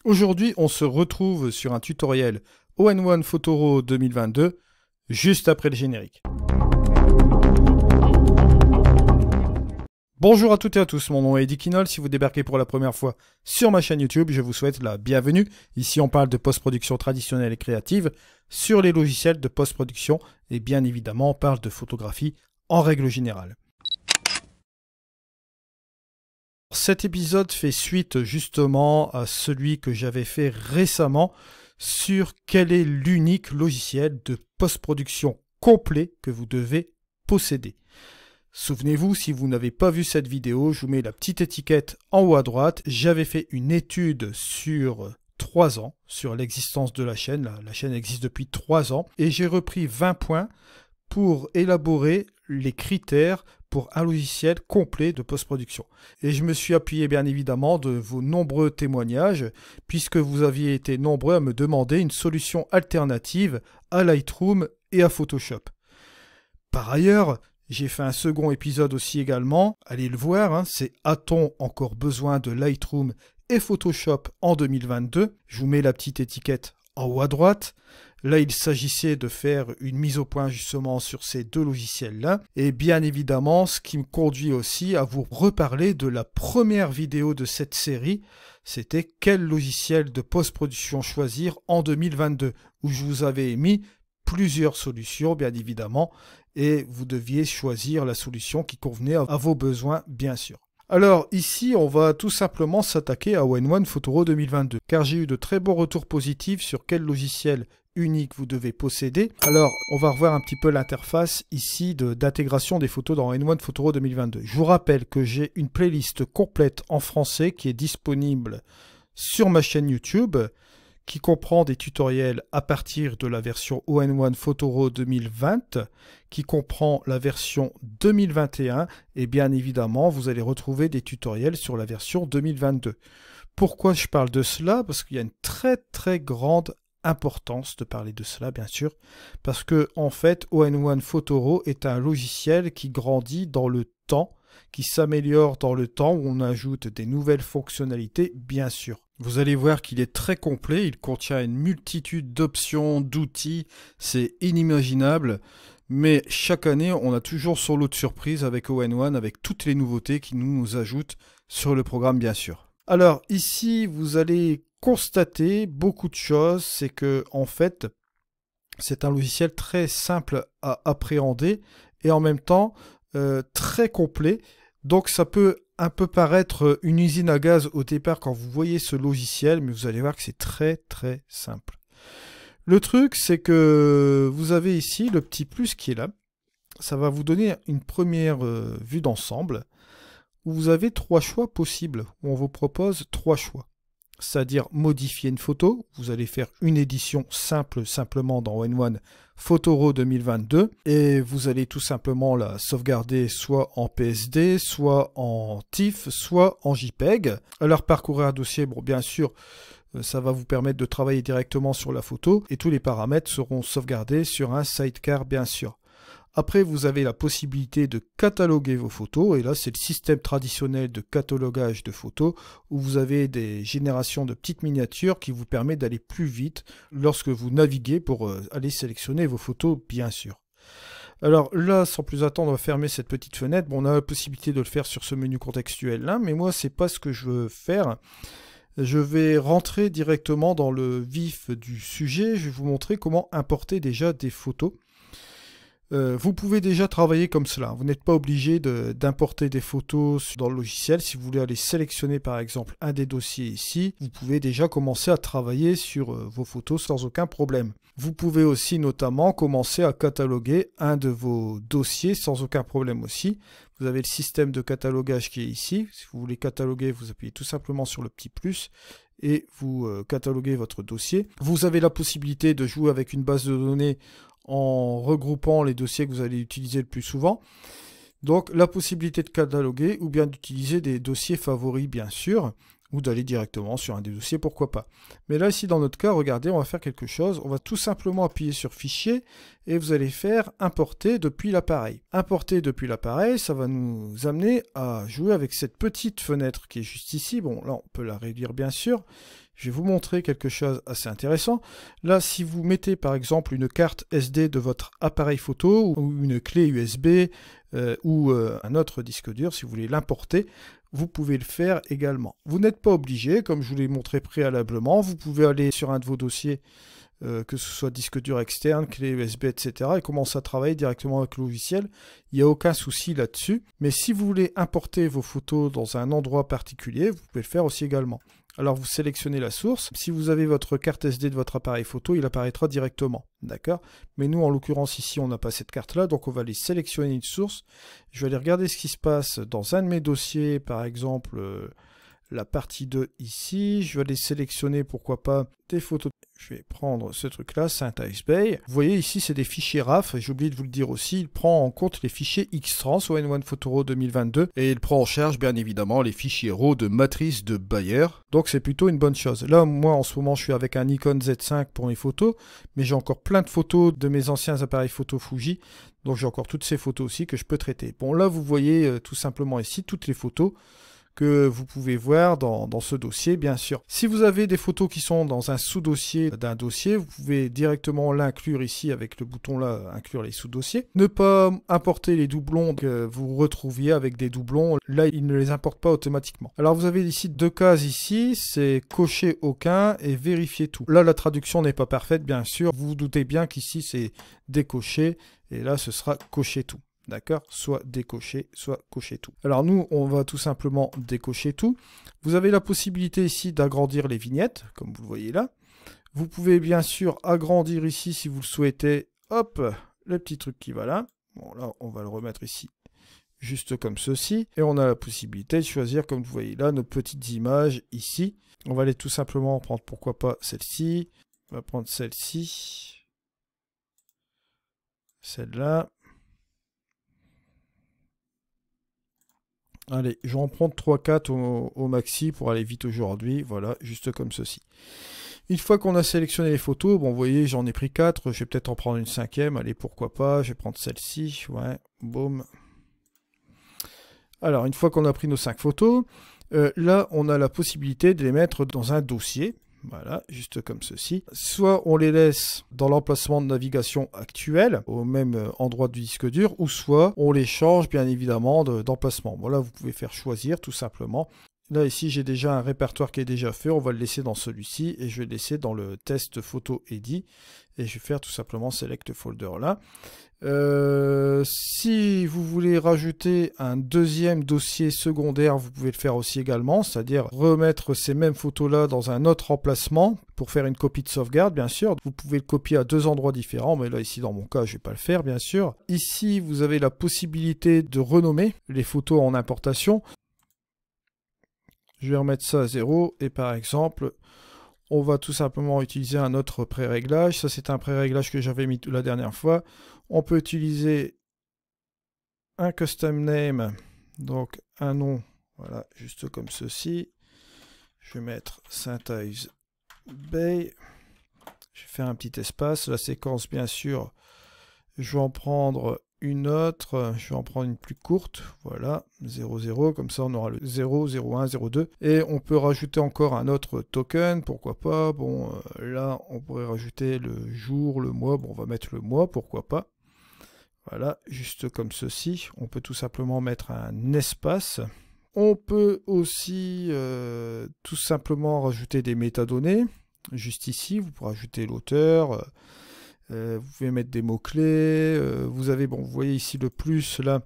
Aujourd'hui, on se retrouve sur un tutoriel All-in-One Photoro 2022, juste après le générique. Bonjour à toutes et à tous, mon nom est Eddie Kinol. Si vous débarquez pour la première fois sur ma chaîne YouTube, je vous souhaite la bienvenue. Ici, on parle de post-production traditionnelle et créative sur les logiciels de post-production et bien évidemment, on parle de photographie en règle générale. Cet épisode fait suite justement à celui que j'avais fait récemment sur quel est l'unique logiciel de post-production complet que vous devez posséder. Souvenez-vous, si vous n'avez pas vu cette vidéo, je vous mets la petite étiquette en haut à droite. J'avais fait une étude sur 3 ans, sur l'existence de la chaîne. La chaîne existe depuis 3 ans. Et j'ai repris 20 points pour élaborer les critères pour un logiciel complet de post-production. Et je me suis appuyé bien évidemment de vos nombreux témoignages, puisque vous aviez été nombreux à me demander une solution alternative à Lightroom et à Photoshop. Par ailleurs, j'ai fait un second épisode aussi également, allez le voir, c'est « A-t-on encore besoin de Lightroom et Photoshop en 2022 ?» Je vous mets la petite étiquette en haut à droite. Là, il s'agissait de faire une mise au point justement sur ces deux logiciels-là. Et bien évidemment, ce qui me conduit aussi à vous reparler de la première vidéo de cette série, c'était « Quel logiciel de post-production choisir en 2022 ?» où je vous avais émis plusieurs solutions, bien évidemment, et vous deviez choisir la solution qui convenait à vos besoins, bien sûr. Alors ici, on va tout simplement s'attaquer à All-in-One Photoro 2022, car j'ai eu de très bons retours positifs sur quel logiciel unique vous devez posséder. Alors, on va revoir un petit peu l'interface ici d'intégration des photos dans All-in-One Photoro 2022. Je vous rappelle que j'ai une playlist complète en français qui est disponible sur ma chaîne YouTube, qui comprend des tutoriels à partir de la version All-in-One Photoro 2020, qui comprend la version 2021, et bien évidemment, vous allez retrouver des tutoriels sur la version 2022. Pourquoi je parle de cela? Parce qu'il y a une très grande importance de parler de cela, bien sûr, parce que en fait, All-in-One Photoro est un logiciel qui grandit dans le temps, qui s'améliore dans le temps, où on ajoute des nouvelles fonctionnalités, bien sûr. Vous allez voir qu'il est très complet, il contient une multitude d'options, d'outils, c'est inimaginable, mais chaque année, on a toujours son lot de surprises avec All-in-One, avec toutes les nouveautés qui nous ajoutent sur le programme, bien sûr. Alors ici, vous allez constater beaucoup de choses, c'est que en fait, c'est un logiciel très simple à appréhender et en même temps très complet. Donc ça peut un peu paraître une usine à gaz au départ quand vous voyez ce logiciel, mais vous allez voir que c'est très simple. Le truc, c'est que vous avez ici le petit plus qui est là. Ça va vous donner une première vue d'ensemble où vous avez 3 choix possibles, où on vous propose 3 choix. C'est-à-dire modifier une photo, vous allez faire une édition simplement dans All-in-One Photoro 2022 et vous allez tout simplement la sauvegarder soit en PSD, soit en TIFF, soit en JPEG. Alors parcourir un dossier, bon bien sûr, ça va vous permettre de travailler directement sur la photo et tous les paramètres seront sauvegardés sur un sidecar bien sûr. Après, vous avez la possibilité de cataloguer vos photos, et là, c'est le système traditionnel de catalogage de photos, où vous avez des générations de petites miniatures qui vous permettent d'aller plus vite lorsque vous naviguez pour aller sélectionner vos photos, bien sûr. Alors là, sans plus attendre, on va fermer cette petite fenêtre. Bon, on a la possibilité de le faire sur ce menu contextuel-là, mais moi, c'est pas ce que je veux faire. Je vais rentrer directement dans le vif du sujet. Je vais vous montrer comment importer déjà des photos. Vous pouvez déjà travailler comme cela. Vous n'êtes pas obligé d'importer des photos dans le logiciel. Si vous voulez aller sélectionner par exemple un des dossiers ici, vous pouvez déjà commencer à travailler sur vos photos sans aucun problème. Vous pouvez aussi notamment commencer à cataloguer un de vos dossiers sans aucun problème aussi. Vous avez le système de catalogage qui est ici. Si vous voulez cataloguer, vous appuyez tout simplement sur le petit plus et vous cataloguez votre dossier. Vous avez la possibilité de jouer avec une base de données en regroupant les dossiers que vous allez utiliser le plus souvent. Donc la possibilité de cataloguer ou bien d'utiliser des dossiers favoris bien sûr, ou d'aller directement sur un des dossiers, pourquoi pas. Mais là ici dans notre cas, regardez, on va faire quelque chose, on va tout simplement appuyer sur fichier et vous allez faire importer depuis l'appareil. Importer depuis l'appareil, ça va nous amener à jouer avec cette petite fenêtre qui est juste ici. Bon là on peut la réduire bien sûr. je vais vous montrer quelque chose assez intéressant. Là, si vous mettez par exemple une carte SD de votre appareil photo ou une clé USB ou un autre disque dur, si vous voulez l'importer, vous pouvez le faire également. Vous n'êtes pas obligé, comme je vous l'ai montré préalablement, vous pouvez aller sur un de vos dossiers, que ce soit disque dur externe, clé USB, etc. et commencer à travailler directement avec le logiciel. Il n'y a aucun souci là-dessus. Mais si vous voulez importer vos photos dans un endroit particulier, vous pouvez le faire aussi également. Alors vous sélectionnez la source. Si vous avez votre carte SD de votre appareil photo, il apparaîtra directement. D'accord? Mais nous, en l'occurrence, ici, on n'a pas cette carte-là. Donc on va aller sélectionner une source. Je vais aller regarder ce qui se passe dans un de mes dossiers, par exemple la partie 2 ici. Je vais aller sélectionner, pourquoi pas, des photos. Je vais prendre ce truc-là, Synthesize Bay. Vous voyez ici, c'est des fichiers RAF. J'ai oublié de vous le dire aussi, il prend en compte les fichiers Xtrans ON1 Photo RAW 2022 et il prend en charge bien évidemment les fichiers RAW de matrice de Bayer. Donc c'est plutôt une bonne chose. Là, moi en ce moment, je suis avec un Nikon Z5 pour mes photos, mais j'ai encore plein de photos de mes anciens appareils photo Fuji. Donc j'ai encore toutes ces photos aussi que je peux traiter. Bon, là, vous voyez tout simplement ici toutes les photos que vous pouvez voir dans ce dossier, bien sûr. Si vous avez des photos qui sont dans un sous-dossier d'un dossier, vous pouvez directement l'inclure ici avec le bouton là, inclure les sous-dossiers. Ne pas importer les doublons que vous retrouviez avec des doublons, là, il ne les importe pas automatiquement. Alors, vous avez ici deux cases ici, c'est cocher aucun et vérifier tout. Là, la traduction n'est pas parfaite, bien sûr. Vous vous doutez bien qu'ici, c'est décocher et là, ce sera cocher tout. D'accord? Soit décocher, soit cocher tout. Alors nous, on va tout simplement décocher tout. Vous avez la possibilité ici d'agrandir les vignettes, comme vous le voyez là. Vous pouvez bien sûr agrandir ici si vous le souhaitez. Hop, le petit truc qui va là. Bon, là, on va le remettre ici, juste comme ceci. Et on a la possibilité de choisir, comme vous voyez là, nos petites images ici. On va aller tout simplement prendre, pourquoi pas, celle-ci. On va prendre celle-ci. Celle-là. Allez, je vais en prendre 3-4 au maxi pour aller vite aujourd'hui. Voilà, juste comme ceci. Une fois qu'on a sélectionné les photos, bon, vous voyez, j'en ai pris 4. Je vais peut-être en prendre une 5e. Allez, pourquoi pas. Je vais prendre celle-ci. Ouais, boum. Alors, une fois qu'on a pris nos 5 photos, là, on a la possibilité de les mettre dans un dossier. Voilà, juste comme ceci. Soit on les laisse dans l'emplacement de navigation actuel, au même endroit du disque dur, ou soit on les change bien évidemment d'emplacement. Voilà, vous pouvez faire choisir tout simplement. Là, ici, j'ai déjà un répertoire qui est déjà fait. On va le laisser dans celui-ci et je vais le laisser dans le test photo edit. Et je vais faire tout simplement select folder là. Si vous voulez rajouter un deuxième dossier secondaire, vous pouvez le faire aussi également, c'est-à-dire remettre ces mêmes photos-là dans un autre emplacement pour faire une copie de sauvegarde, bien sûr. Vous pouvez le copier à 2 endroits différents, mais là, ici, dans mon cas, je ne vais pas le faire, bien sûr. Ici, vous avez la possibilité de renommer les photos en importation. Je vais remettre ça à 0 et par exemple, on va tout simplement utiliser un autre pré-réglage. Ça, c'est un pré-réglage que j'avais mis la dernière fois. On peut utiliser un custom name, donc un nom, voilà, juste comme ceci. Je vais mettre Synthesize Bay. Je vais faire un petit espace. La séquence, bien sûr, je vais en prendre une autre, je vais en prendre une plus courte, voilà, 00, comme ça on aura le 0, 01, 02, et on peut rajouter encore un autre token, pourquoi pas, bon, là on pourrait rajouter le jour, le mois, bon on va mettre le mois, pourquoi pas, voilà, juste comme ceci, on peut tout simplement mettre un espace, on peut aussi tout simplement rajouter des métadonnées, juste ici, vous pouvez rajouter l'auteur, vous pouvez mettre des mots-clés, vous avez, bon, vous voyez ici le plus, là,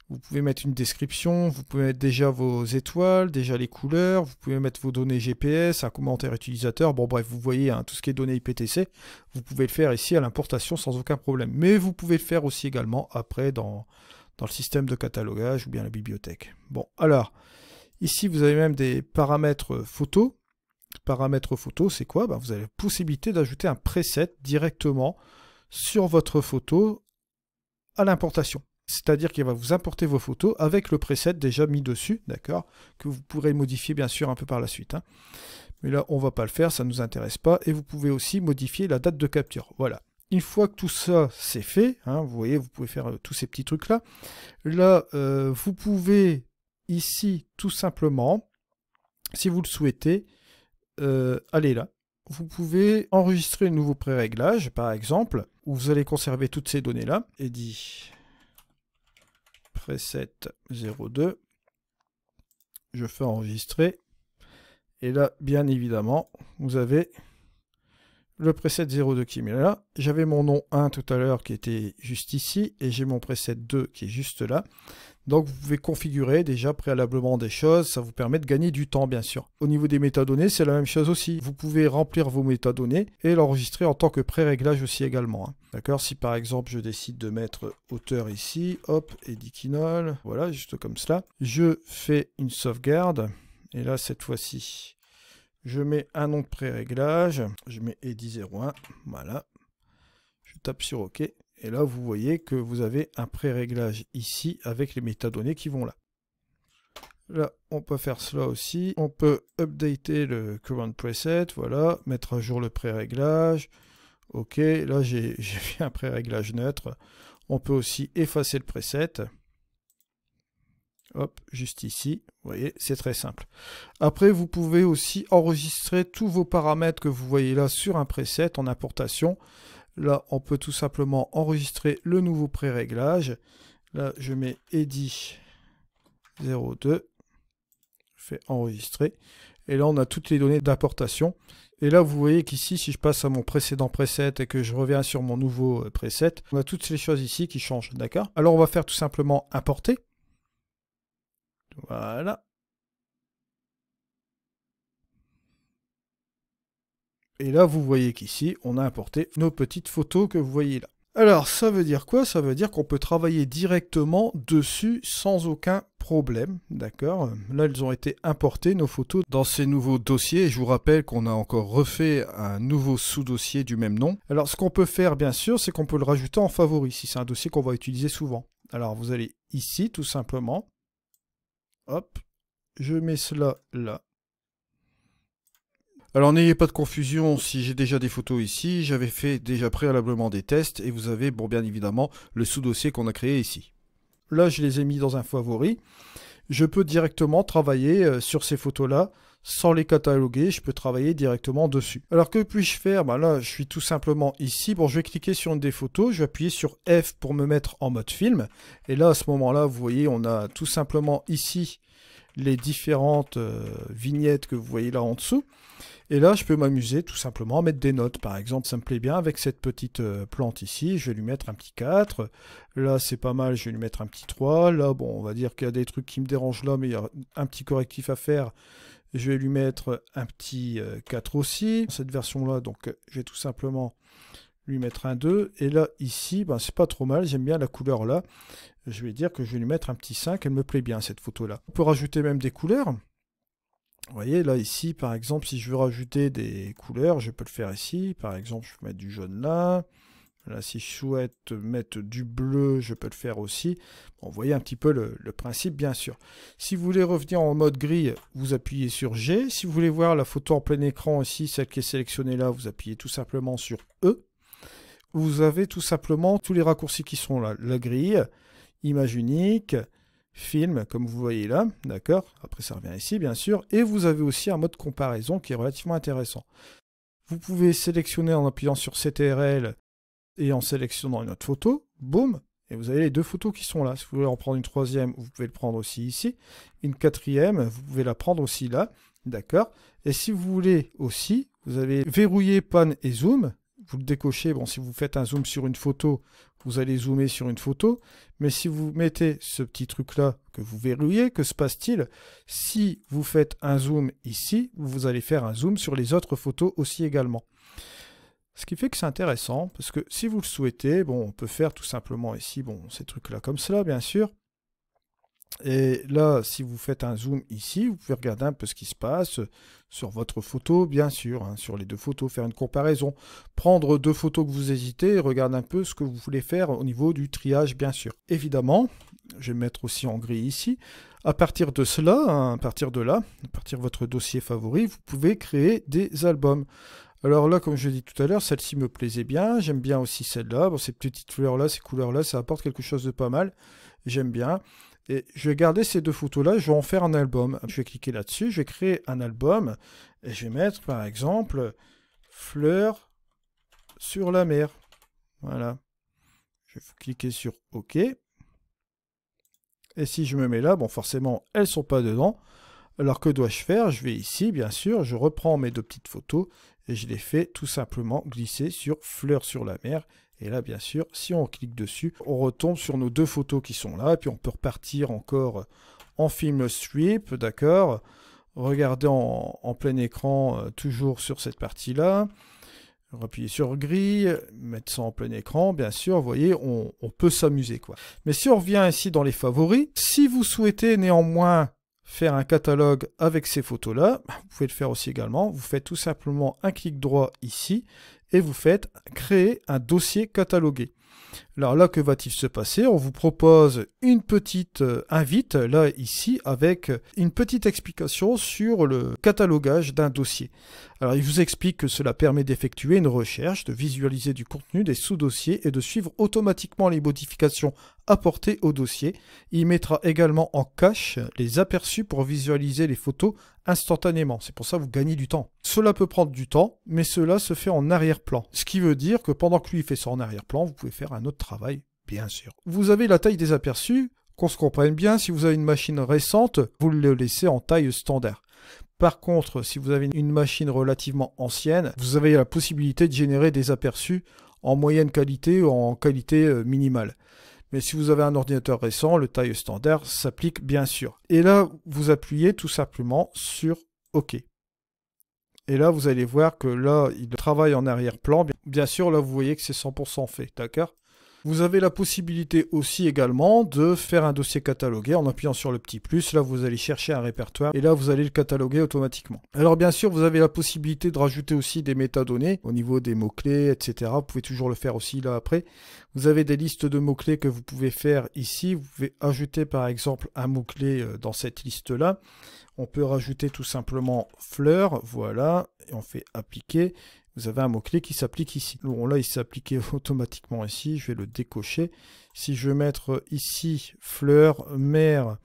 vous pouvez mettre une description, vous pouvez mettre déjà vos étoiles, déjà les couleurs, vous pouvez mettre vos données GPS, un commentaire utilisateur, bon bref, vous voyez, hein, tout ce qui est données IPTC, vous pouvez le faire ici à l'importation sans aucun problème. Mais vous pouvez le faire aussi également après dans le système de catalogage ou bien la bibliothèque. Bon, alors, ici vous avez même des paramètres photos. Paramètres photo, c'est quoi? Ben, vous avez la possibilité d'ajouter un preset directement sur votre photo à l'importation. C'est-à-dire qu'il va vous importer vos photos avec le preset déjà mis dessus, d'accord? Que vous pourrez modifier bien sûr un peu par la suite. Hein. Mais là, on ne va pas le faire, ça ne nous intéresse pas. Et vous pouvez aussi modifier la date de capture. Voilà. Une fois que tout ça c'est fait, hein, vous voyez, vous pouvez faire tous ces petits trucs-là. Là, vous pouvez ici tout simplement, si vous le souhaitez, aller là. Vous pouvez enregistrer un nouveau pré-réglage, par exemple, où vous allez conserver toutes ces données-là. Edit preset 02. Je fais enregistrer. Et là, bien évidemment, vous avez le preset 02 qui est mis là. J'avais mon nom 1 tout à l'heure qui était juste ici. Et j'ai mon preset 2 qui est juste là. Donc vous pouvez configurer déjà préalablement des choses, ça vous permet de gagner du temps bien sûr. Au niveau des métadonnées, c'est la même chose aussi. Vous pouvez remplir vos métadonnées et l'enregistrer en tant que pré-réglage aussi également. Hein. D'accord, si par exemple je décide de mettre auteur ici, hop, Edit Kinol, voilà, juste comme cela. Je fais une sauvegarde et là cette fois-ci, je mets un nom de pré-réglage, je mets Edit 01, voilà. Je tape sur OK. Et là, vous voyez que vous avez un pré-réglage ici avec les métadonnées qui vont là. Là, on peut faire cela aussi. On peut updater le current preset, voilà, mettre à jour le pré-réglage. OK, là, j'ai fait un pré-réglage neutre. On peut aussi effacer le preset. Hop, juste ici. Vous voyez, c'est très simple. Après, vous pouvez aussi enregistrer tous vos paramètres que vous voyez là sur un preset en importation. Là, on peut tout simplement enregistrer le nouveau pré-réglage. Là, je mets Edit 02. Je fais enregistrer. Et là, on a toutes les données d'importation. Et là, vous voyez qu'ici, si je passe à mon précédent preset et que je reviens sur mon nouveau preset, on a toutes ces choses ici qui changent. D'accord? Alors, on va faire tout simplement importer. Voilà. Et là, vous voyez qu'ici, on a importé nos petites photos que vous voyez là. Alors, ça veut dire quoi? Ça veut dire qu'on peut travailler directement dessus sans aucun problème, d'accord? Là, elles ont été importées, nos photos, dans ces nouveaux dossiers. Je vous rappelle qu'on a encore refait un nouveau sous-dossier du même nom. Alors, ce qu'on peut faire, bien sûr, c'est qu'on peut le rajouter en favori, si c'est un dossier qu'on va utiliser souvent. Alors, vous allez ici, tout simplement. Hop, je mets cela là. Alors n'ayez pas de confusion, si j'ai déjà des photos ici, j'avais fait déjà préalablement des tests et vous avez, bon bien évidemment, le sous-dossier qu'on a créé ici. Là, je les ai mis dans un favori. Je peux directement travailler sur ces photos-là, sans les cataloguer, je peux travailler directement dessus. Alors que puis-je faire? Ben là, je suis tout simplement ici. Bon, je vais cliquer sur une des photos, je vais appuyer sur F pour me mettre en mode film. Et là, à ce moment-là, vous voyez, on a tout simplement ici les différentes vignettes que vous voyez là en dessous. Et là, je peux m'amuser tout simplement à mettre des notes. Par exemple, ça me plaît bien avec cette petite plante ici. Je vais lui mettre un petit 4. Là, c'est pas mal. Je vais lui mettre un petit 3. Là, bon, on va dire qu'il y a des trucs qui me dérangent là, mais il y a un petit correctif à faire. Je vais lui mettre un petit 4 aussi. Cette version-là, donc, je vais tout simplement lui mettre un 2. Et là, ici, ben, c'est pas trop mal. J'aime bien la couleur là. Je vais dire que je vais lui mettre un petit 5. Elle me plaît bien, cette photo-là. On peut rajouter même des couleurs. Vous voyez, là, ici, par exemple, si je veux rajouter des couleurs, je peux le faire ici. Par exemple, je peux mettre du jaune là. Là, si je souhaite mettre du bleu, je peux le faire aussi. Bon, vous voyez un petit peu le principe, bien sûr. Si vous voulez revenir en mode gris, vous appuyez sur G. Si vous voulez voir la photo en plein écran ici, celle qui est sélectionnée là, vous appuyez tout simplement sur E. Vous avez tout simplement tous les raccourcis qui sont là. La grille, image unique, film, comme vous voyez là, d'accord? Après, ça revient ici, bien sûr. Et vous avez aussi un mode comparaison qui est relativement intéressant. Vous pouvez sélectionner en appuyant sur CTRL et en sélectionnant une autre photo, boum, et vous avez les deux photos qui sont là. Si vous voulez en prendre une troisième, vous pouvez le prendre aussi ici. Une quatrième, vous pouvez la prendre aussi là, d'accord? Et si vous voulez aussi, vous avez verrouillé pan et zoom. Vous le décochez, bon, si vous faites un zoom sur une photo, vous allez zoomer sur une photo, mais si vous mettez ce petit truc-là que vous verrouillez, que se passe-t-il? Si vous faites un zoom ici, vous allez faire un zoom sur les autres photos aussi également. Ce qui fait que c'est intéressant, parce que si vous le souhaitez, bon, on peut faire tout simplement ici, bon, ces trucs-là comme cela, bien sûr. Et là, si vous faites un zoom ici, vous pouvez regarder un peu ce qui se passe sur votre photo, bien sûr, hein, sur les deux photos, faire une comparaison. Prendre deux photos que vous hésitez et regarder un peu ce que vous voulez faire au niveau du triage, bien sûr. Évidemment, je vais mettre aussi en gris ici. À partir de cela, hein, à partir de votre dossier favori, vous pouvez créer des albums. Alors là, comme je l'ai dit tout à l'heure, celle-ci me plaisait bien. J'aime bien aussi celle-là. Bon, ces petites fleurs-là, ces couleurs-là, ça apporte quelque chose de pas mal. J'aime bien. Et je vais garder ces deux photos-là, je vais en faire un album. Je vais cliquer là-dessus, je vais créer un album. Et je vais mettre par exemple fleurs sur la mer. Voilà. Je vais cliquer sur OK. Et si je me mets là, bon forcément elles ne sont pas dedans. Alors que dois-je faire? Je vais ici, bien sûr, je reprends mes deux petites photos et je les fais tout simplement glisser sur fleurs sur la mer. Et là, bien sûr, si on clique dessus, on retombe sur nos deux photos qui sont là. Et puis on peut repartir encore en film strip, d'accord? Regarder en plein écran, toujours sur cette partie-là. Appuyer sur gris, mettre ça en plein écran, bien sûr, vous voyez, on peut s'amuser, quoi. Mais si on revient ici dans les favoris, si vous souhaitez néanmoins faire un catalogue avec ces photos-là, vous pouvez le faire aussi également. Vous faites tout simplement un clic droit ici et vous faites créer un dossier catalogué. Alors là, que va-t-il se passer? On vous propose une petite invite, là, ici, avec une petite explication sur le catalogage d'un dossier. Alors, il vous explique que cela permet d'effectuer une recherche, de visualiser du contenu des sous-dossiers et de suivre automatiquement les modifications apportées au dossier. Il mettra également en cache les aperçus pour visualiser les photos instantanément. C'est pour ça que vous gagnez du temps. Cela peut prendre du temps, mais cela se fait en arrière-plan. Ce qui veut dire que pendant que lui fait ça en arrière-plan, vous pouvez faire un autre travail, bien sûr. Vous avez la taille des aperçus, qu'on se comprenne bien, si vous avez une machine récente, vous le laissez en taille standard. Par contre, si vous avez une machine relativement ancienne, vous avez la possibilité de générer des aperçus en moyenne qualité ou en qualité minimale. Mais si vous avez un ordinateur récent, le taille standard s'applique bien sûr. Et là, vous appuyez tout simplement sur OK. Et là, vous allez voir que là, il travaille en arrière-plan. Bien sûr, là, vous voyez que c'est 100% fait, d'accord? Vous avez la possibilité aussi également de faire un dossier catalogué en appuyant sur le petit plus. Là, vous allez chercher un répertoire et là, vous allez le cataloguer automatiquement. Alors, bien sûr, vous avez la possibilité de rajouter aussi des métadonnées au niveau des mots-clés, etc. Vous pouvez toujours le faire aussi là après. Vous avez des listes de mots-clés que vous pouvez faire ici. Vous pouvez ajouter par exemple un mot-clé dans cette liste-là. On peut rajouter tout simplement fleurs, voilà, et on fait appliquer. Vous avez un mot-clé qui s'applique ici. Bon, là, il s'est appliqué automatiquement ici. Je vais le décocher. Si je veux mettre ici fleurs, mer,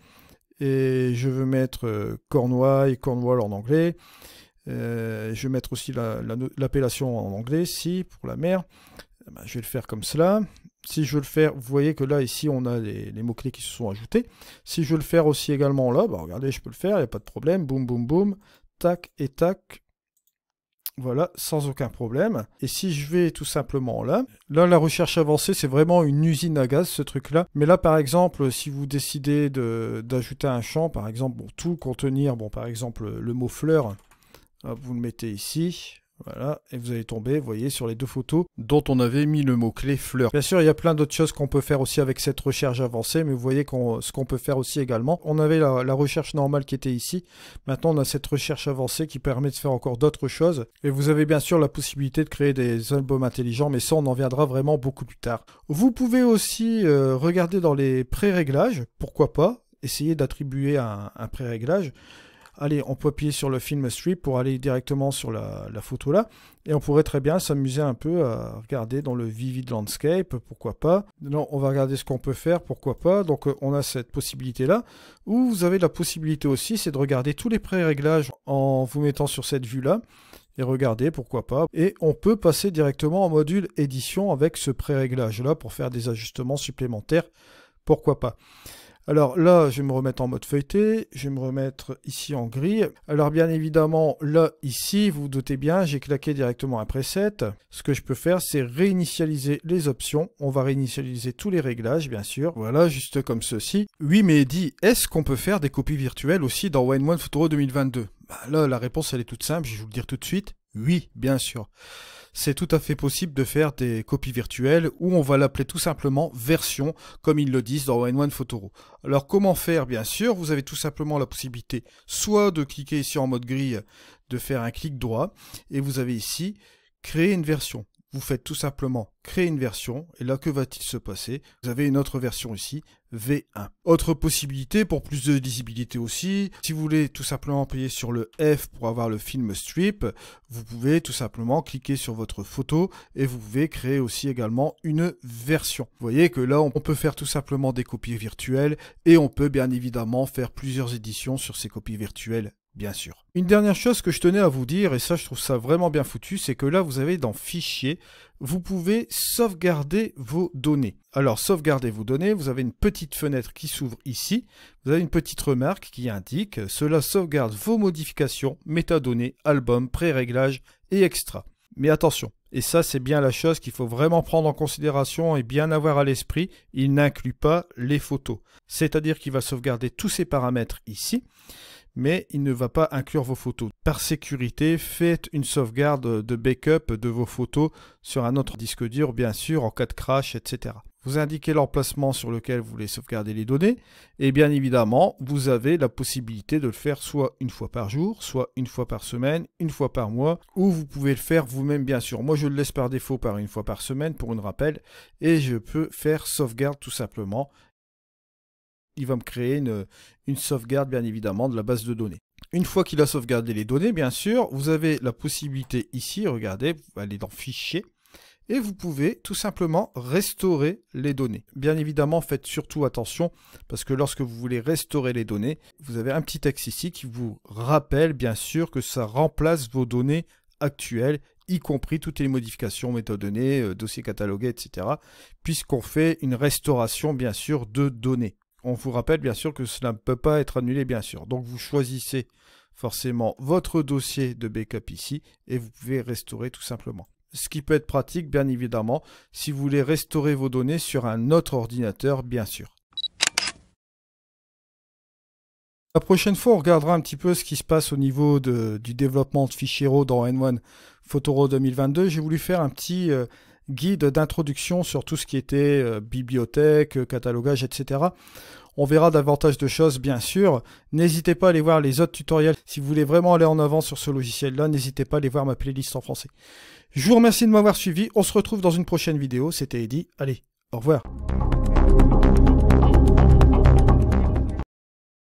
et je veux mettre Cornouailles, Cornwall en anglais. Je vais mettre aussi l'appellation en anglais, si, pour la mer. Ben, je vais le faire comme cela. Si je veux le faire, vous voyez que là, ici, on a les mots-clés qui se sont ajoutés. Si je veux le faire aussi également là, ben, regardez, je peux le faire, il n'y a pas de problème. Boum, boum, boum, tac et tac. Voilà, sans aucun problème. Et si je vais tout simplement là, la recherche avancée, c'est vraiment une usine à gaz, ce truc-là. Mais là, par exemple, si vous décidez d'ajouter un champ, par exemple, pour tout contenir, bon, par exemple, le mot fleur, hop, vous le mettez ici. Voilà, et vous allez tomber, vous voyez, sur les deux photos dont on avait mis le mot-clé fleur. Bien sûr, il y a plein d'autres choses qu'on peut faire aussi avec cette recherche avancée, mais vous voyez ce qu'on peut faire aussi également. On avait la recherche normale qui était ici. Maintenant, on a cette recherche avancée qui permet de faire encore d'autres choses. Et vous avez bien sûr la possibilité de créer des albums intelligents, mais ça, on en viendra vraiment beaucoup plus tard. Vous pouvez aussi regarder dans les pré-réglages, pourquoi pas, essayer d'attribuer un pré-réglage. Allez, on peut appuyer sur le film strip pour aller directement sur la photo là. Et on pourrait très bien s'amuser un peu à regarder dans le Vivid Landscape, pourquoi pas. Non, on va regarder ce qu'on peut faire, pourquoi pas. Donc on a cette possibilité là. Ou vous avez la possibilité aussi, c'est de regarder tous les pré-réglages en vous mettant sur cette vue là. Et regarder, pourquoi pas. Et on peut passer directement en module édition avec ce pré-réglage là pour faire des ajustements supplémentaires, pourquoi pas. Alors là, je vais me remettre en mode feuilleté, je vais me remettre ici en gris. Alors bien évidemment, là, ici, vous vous doutez bien, j'ai claqué directement un preset. Ce que je peux faire, c'est réinitialiser les options. On va réinitialiser tous les réglages, bien sûr. Voilà, juste comme ceci. Oui, mais Eddy, est-ce qu'on peut faire des copies virtuelles aussi dans One Photoro 2022? Bah, là, la réponse, elle est toute simple, je vais vous le dire tout de suite. Oui, bien sûr. C'est tout à fait possible de faire des copies virtuelles ou on va l'appeler tout simplement version, comme ils le disent dans One Photoro. Alors comment faire? Bien sûr, vous avez tout simplement la possibilité soit de cliquer ici en mode grille, de faire un clic droit, et vous avez ici créer une version. Vous faites tout simplement créer une version, et là que va-t-il se passer? Vous avez une autre version ici, V1. Autre possibilité pour plus de lisibilité aussi, si vous voulez tout simplement appuyer sur le F pour avoir le film strip, vous pouvez tout simplement cliquer sur votre photo et vous pouvez créer aussi également une version. Vous voyez que là on peut faire tout simplement des copies virtuelles et on peut bien évidemment faire plusieurs éditions sur ces copies virtuelles bien sûr. Une dernière chose que je tenais à vous dire, et ça je trouve ça vraiment bien foutu, c'est que là vous avez dans Fichier, vous pouvez sauvegarder vos données. Alors sauvegarder vos données, vous avez une petite fenêtre qui s'ouvre ici, vous avez une petite remarque qui indique « Cela sauvegarde vos modifications, métadonnées, albums, pré-réglages et extra ». Mais attention, et ça c'est bien la chose qu'il faut vraiment prendre en considération et bien avoir à l'esprit, il n'inclut pas les photos. C'est-à-dire qu'il va sauvegarder tous ces paramètres ici, mais il ne va pas inclure vos photos. Par sécurité, faites une sauvegarde de backup de vos photos sur un autre disque dur, bien sûr, en cas de crash, etc. Vous indiquez l'emplacement sur lequel vous voulez sauvegarder les données, et bien évidemment, vous avez la possibilité de le faire soit une fois par jour, soit une fois par semaine, une fois par mois, ou vous pouvez le faire vous-même, bien sûr. Moi, je le laisse par défaut par une fois par semaine pour une rappel, et je peux faire sauvegarde tout simplement. Il va me créer une sauvegarde, bien évidemment, de la base de données. Une fois qu'il a sauvegardé les données, bien sûr, vous avez la possibilité ici, regardez, vous allez dans Fichier, et vous pouvez tout simplement restaurer les données. Bien évidemment, faites surtout attention, parce que lorsque vous voulez restaurer les données, vous avez un petit texte ici qui vous rappelle, bien sûr, que ça remplace vos données actuelles, y compris toutes les modifications, métadonnées, dossiers catalogués, etc., puisqu'on fait une restauration, bien sûr, de données. On vous rappelle bien sûr que cela ne peut pas être annulé, bien sûr. Donc vous choisissez forcément votre dossier de backup ici et vous pouvez restaurer tout simplement. Ce qui peut être pratique, bien évidemment, si vous voulez restaurer vos données sur un autre ordinateur, bien sûr. La prochaine fois, on regardera un petit peu ce qui se passe au niveau du développement de fichiers RAW dans N1 PhotoRAW 2022. J'ai voulu faire un petit guide d'introduction sur tout ce qui était bibliothèque, catalogage, etc. On verra davantage de choses, bien sûr. N'hésitez pas à aller voir les autres tutoriels. Si vous voulez vraiment aller en avant sur ce logiciel-là, n'hésitez pas à aller voir ma playlist en français. Je vous remercie de m'avoir suivi. On se retrouve dans une prochaine vidéo. C'était Eddy. Allez, au revoir.